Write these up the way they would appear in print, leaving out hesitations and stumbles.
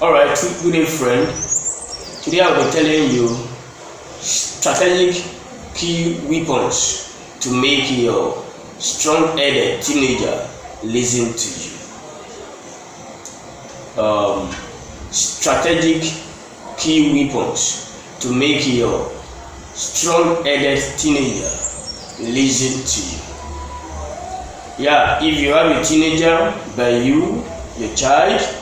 Alright, good day friend. Today I'll be telling you strategic key weapons to make your strong-headed teenager listen to you. Strategic key weapons to make your strong-headed teenager listen to you. Yeah, if you have a teenager by you, your child,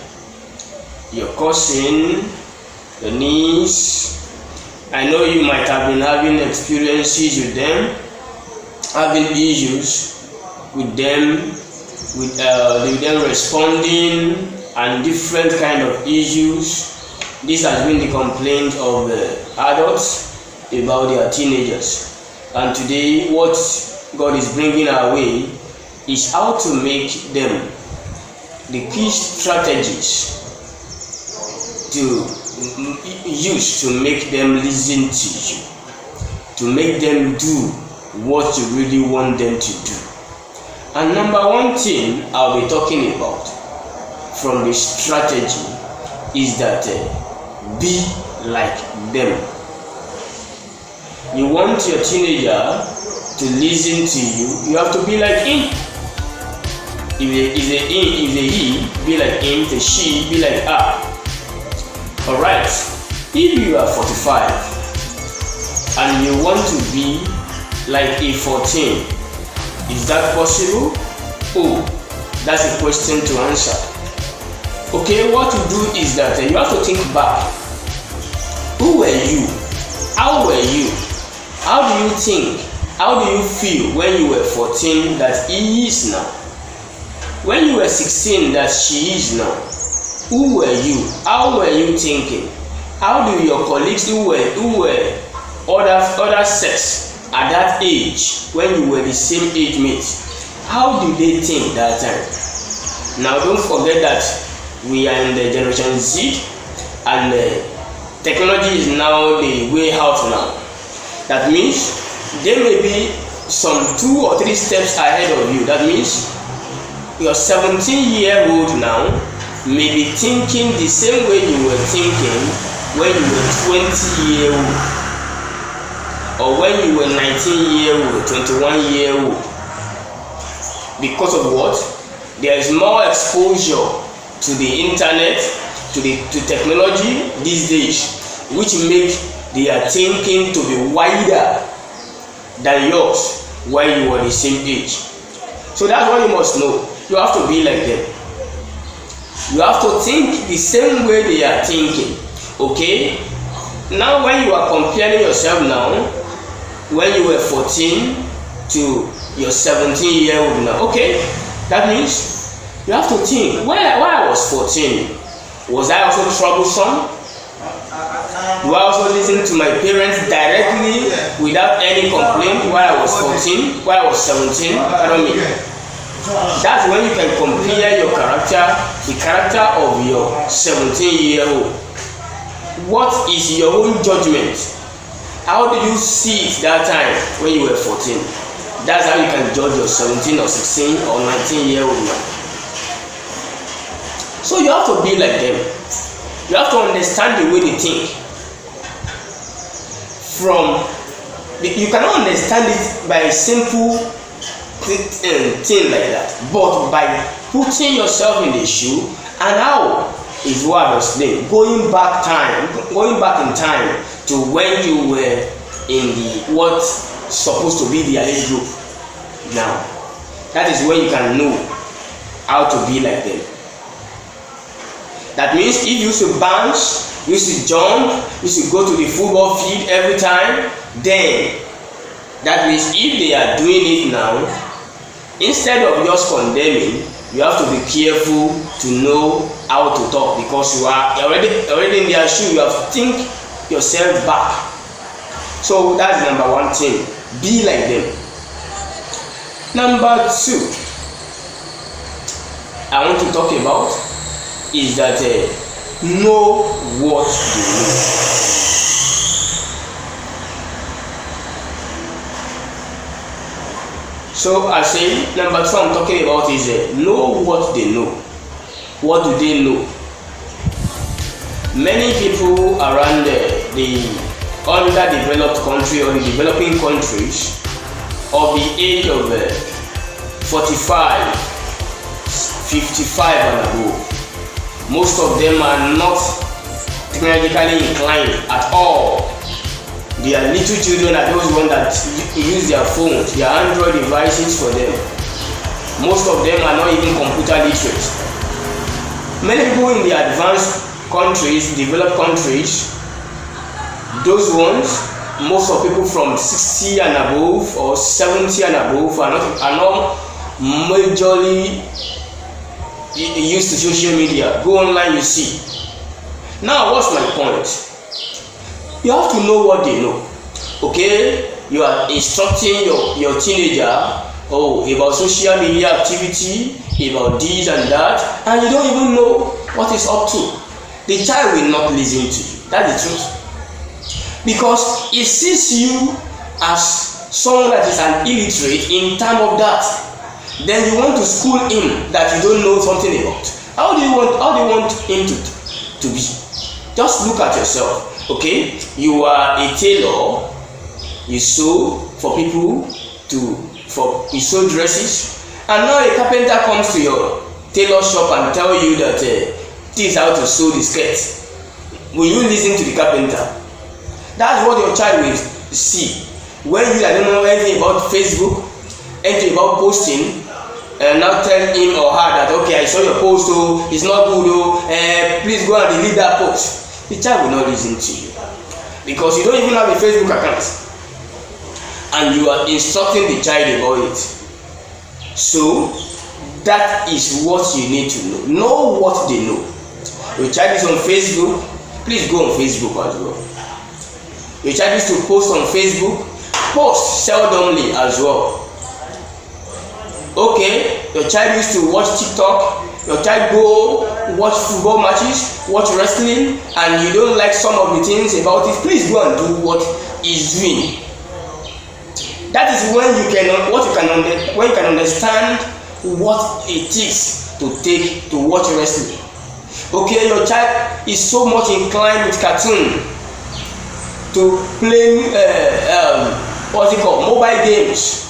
your cousin, your niece, I know you might have been having experiences with them, having issues with them, with them responding and different kind of issues. This has been the complaint of adults about their teenagers, and today what God is bringing our way is how to make them the key strategies to use to make them listen to you, to make them do what you really want them to do. And number one thing I'll be talking about from the strategy is that be like them. You want your teenager to listen to you, you have to be like him. If a he, be like him. If a she, be like her. Alright, if you are 45 and you want to be like a 14, is that possible? Oh, that's a question to answer. Okay, what you do is that you have to think back. Who were you? How were you? How do you think? How do you feel when you were 14 that he is now? When you were 16 that she is now? Who were you? How were you thinking? How do your colleagues who were other sex at that age, when you were the same age mates, how did they think that time? Now don't forget that we are in the generation Z, and technology is now the way out now. That means there may be some 2 or 3 steps ahead of you. That means your 17-year-old now may be thinking the same way you were thinking when you were 20-year-old, or when you were 19-year-old, 21-year-old. Because of what? There is more exposure to the internet, to technology these days, which make their thinking to be wider than yours when you were the same age. So that's what you must know. You have to be like them. You have to think the same way they are thinking. Okay? Now when you are comparing yourself now, when you were 14 to your 17-year-old now, okay? That means you have to think, when I was 14, was I also troublesome? Do I also listen to my parents directly without any complaint while I was 14, while I was 17? I don't mean. That's when you can compare your character, the character of your 17-year-old. What is your own judgment? How did you see it that time when you were 14? That's how you can judge your 17 or 16 or 19-year-old now. So you have to be like them. You have to understand the way they think. You cannot understand it by a simple thing like that, but by putting yourself in the shoe, and how is what I was saying, going back in time to when you were in the what's supposed to be the age group. Now that is when you can know how to be like them. That means if you used to bounce, you used to jump, you used to go to the football field every time, then that means if they are doing it now, instead of just condemning, you have to be careful to know how to talk, because you are already in their shoe. You have to think yourself back. So that's number one thing. Be like them. Number 2, I want to talk about is that know what you know. So I say number 2 I'm talking about is know what they know. What do they know? Many people around the underdeveloped country or the developing countries of the age of 45, 55 and above, most of them are not technologically inclined at all. Their little children are those ones that use their phones, their Android devices for them. Most of them are not even computer literate. Many people in the advanced countries, developed countries, those ones, most of people from 60 and above or 70 and above are not majorly used to social media. Go online, you see. Now, what's my point? You have to know what they know. Okay, you are instructing your teenager about social media activity, about this and that, and you don't even know what is up to. The child will not listen to you. That's the truth. Because he sees you as someone that is an illiterate in terms of that. Then you want to school him that you don't know something about. How do you want him to be? Just look at yourself. Okay, you are a tailor, you sew for people you sew dresses, and now a carpenter comes to your tailor shop and tell you that this is how to sew the skirt. Will you listen to the carpenter? That's what your child will see. When you don't know anything about Facebook, anything about posting, and now tell him or her that okay, I saw your post, it's not good, please go and delete that post. The child will not listen to you because you don't even have a Facebook account and you are instructing the child about it. So that is what you need to know. Know what they know. Your child is on Facebook, please go on Facebook as well. Your child is to post on Facebook, post seldomly as well. Okay, your child used to watch TikTok, your child go watch football matches, watch wrestling, and you don't like some of the things about it, please go and do what he's doing. That is when you can understand what it is to watch wrestling. Okay, your child is so much inclined with cartoon to playing mobile games.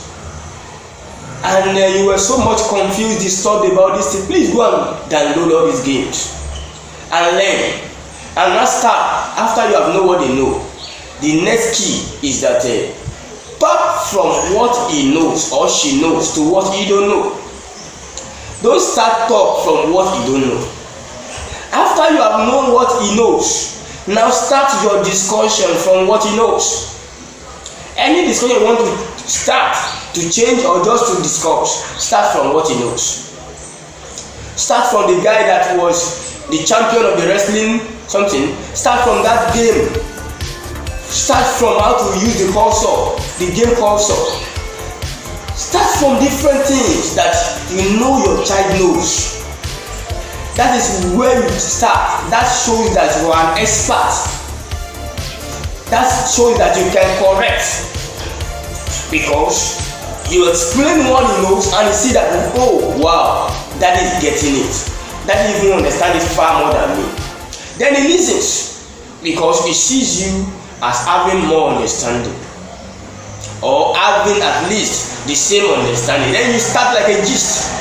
And you were so much confused, disturbed about this thing. Please go and download all these games and learn. And now start. After you have know what they know, the next key is that talk from what he knows or she knows to what you don't know. Don't start talk from what you don't know. After you have known what he knows, now start your discussion from what he knows. Any discussion you want to start, to change or just to discuss, start from what he knows. Start from the guy that was the champion of the wrestling something. Start from that game. Start from how to use the cursor, the game cursor. Start from different things that you know your child knows. That is where you start. That shows that you are an expert. That shows that you can correct. Because you explain what he knows and you see that, oh wow, that is getting it. That even understand it far more than me. Then he listens because he sees you as having more understanding or having at least the same understanding. Then you start like a gist.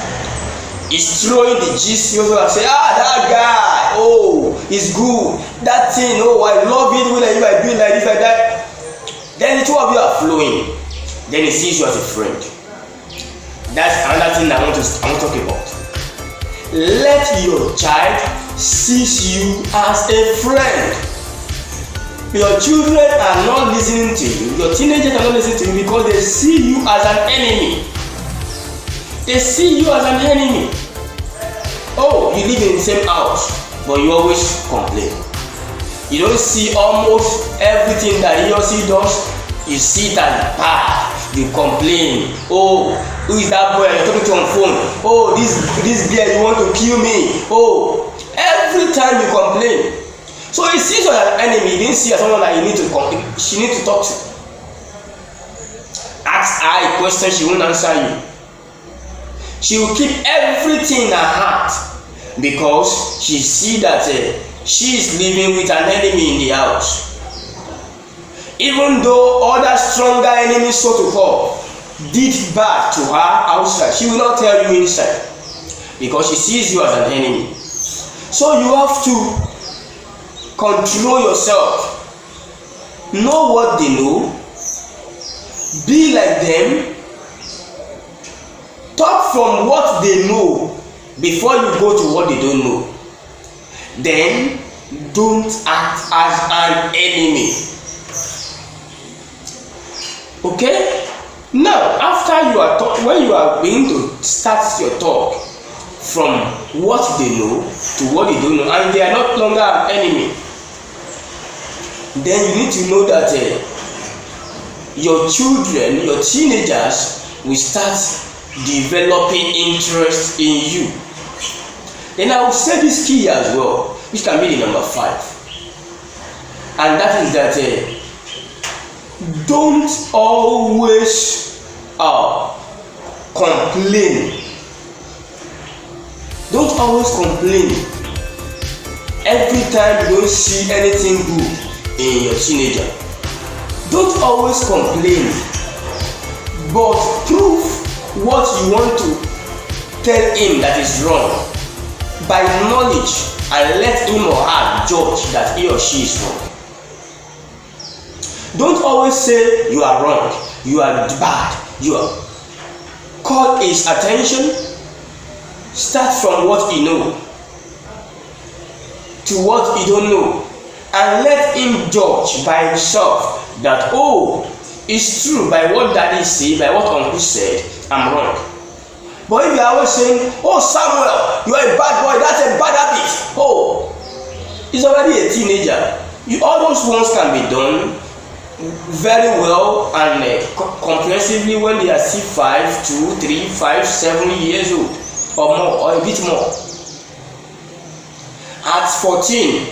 He's throwing the gist, you also say, that guy, he's good. That thing, I love it when I do it like this, like that. Then the two of you are flowing. Then he sees you as a friend. That's another thing I want to talk about. Let your child see you as a friend. Your children are not listening to you. Your teenagers are not listening to you because they see you as an enemy. They see you as an enemy. You live in the same house, but you always complain. You don't see almost everything that he or she does. You see it as bad. You complain. Who is that boy you're talking to on phone? This girl, you want to kill me. Every time you complain. So he sees you as an enemy. He didn't see as someone that she needs to talk to. Ask her a question, she won't answer you. She will keep everything in her heart because she see that she is living with an enemy in the house. Even though other stronger enemies, so to call, did bad to her outside, she will not tell you inside because she sees you as an enemy. So you have to control yourself. Know what they know. Be like them. Talk from what they know before you go to what they don't know. Then don't act as an enemy. Okay? Now, after you are when you are going to start your talk from what they know to what they don't know, and they are not longer an enemy, then you need to know that your children, your teenagers will start developing interest in you. Then I will say this key as well, which can be the number 5, and that is that don't always complain. Don't always complain every time you don't see anything good in your teenager. Don't always complain, but prove what you want to tell him that is wrong by knowledge, and let him or her judge that he or she is wrong. Don't always say you are wrong, you are bad, you are. Call his attention. Start from what he knows to what he don't know, and let him judge by himself that, oh, it's true by what daddy said, by what uncle said, I'm wrong. But if you are always saying, oh Samuel, you are a bad boy, that's a bad habit, oh, he's already a teenager. All those ones can be done very well and comprehensively when they are still 5, 2, 3, 5, 7 years old or more, or a bit more. At 14,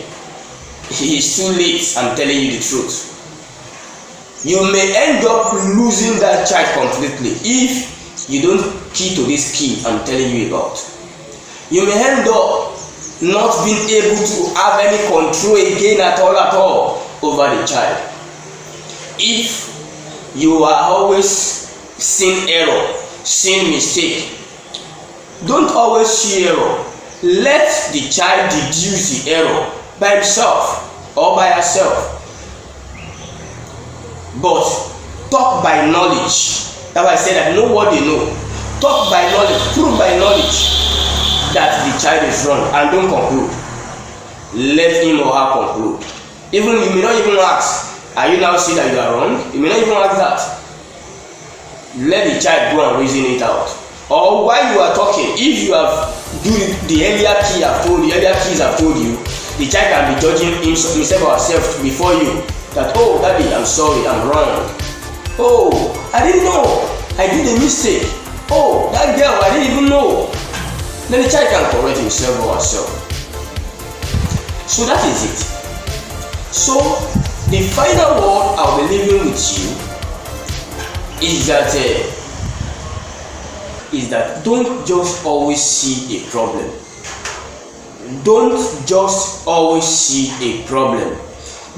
it is too late, I'm telling you the truth. You may end up losing that child completely if you don't key to this key I'm telling you about. You may end up not being able to have any control again at all over the child. If you are always seeing error, seeing mistake, don't always see error. Let the child deduce the error by himself or by herself. But talk by knowledge. That's why I said that know what they know. Talk by knowledge, prove by knowledge that the child is wrong, and don't conclude. Let him or her conclude. Even you may not even ask, are you now saying that you are wrong? You may not even ask that. Let the child go and reason it out. Or while you are talking, if you have do the earlier keys I've told you, the child can be judging himself or herself before you. That, oh daddy, I'm sorry, I'm wrong. Oh, I didn't know, I did a mistake. Oh, that girl, I didn't even know. Then the child can correct himself or herself. So that is it. So the final word I'll be leaving with you is that don't just always see a problem. Don't just always see a problem,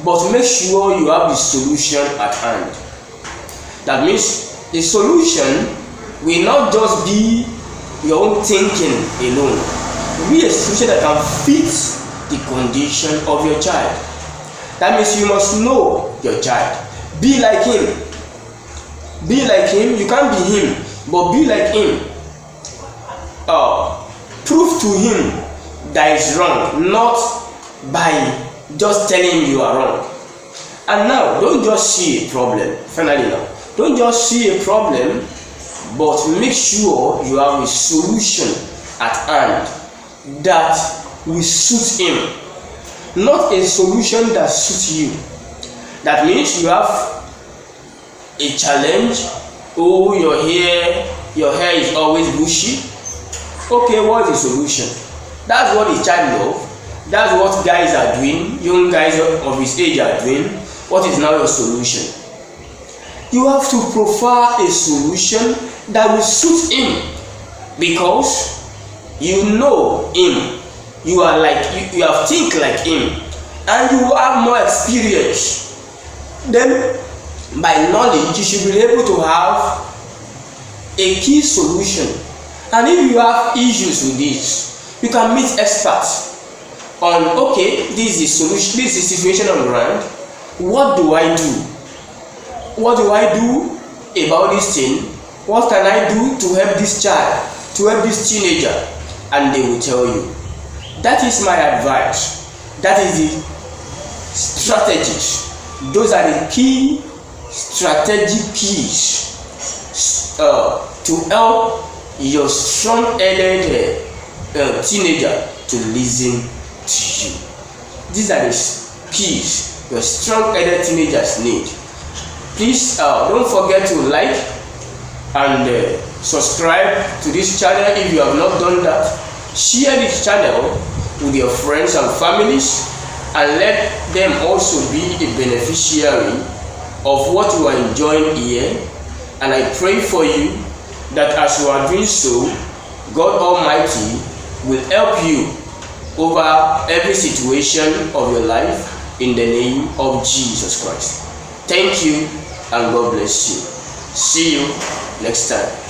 but make sure you have the solution at hand. That means the solution will not just be your own thinking alone. It will be a solution that can fit the condition of your child. That means you must know your child. Be like him. Be like him. You can't be him, but be like him. Prove to him that is wrong, not by just telling him you are wrong. And now, don't just see a problem. Finally now, don't just see a problem, but make sure you have a solution at hand that will suit him, not a solution that suits you. That means you have a challenge. Oh, your hair is always bushy. Okay, what's the solution? That's what the child loves. That's what guys are doing, young guys of his age are doing. What is now your solution? You have to prefer a solution that will suit him, because you know him, you are like you have think like him, and you have more experience, then by knowledge you should be able to have a key solution. And if you have issues with this, you can meet experts on, okay, this is solution, this is situation on ground. What do I do? What do I do about this thing? What can I do to help this child, to help this teenager? And they will tell you. That is my advice. That is the strategies. Those are the key strategic keys to help your strong-headed teenager to listen to you. These are the keys your strong-headed teenagers need. Please don't forget to like and subscribe to this channel if you have not done that. Share this channel with your friends and families, and let them also be a beneficiary of what you are enjoying here. And I pray for you that as you are doing so, God Almighty will help you over every situation of your life in the name of Jesus Christ. Thank you, and God bless you. See you next time.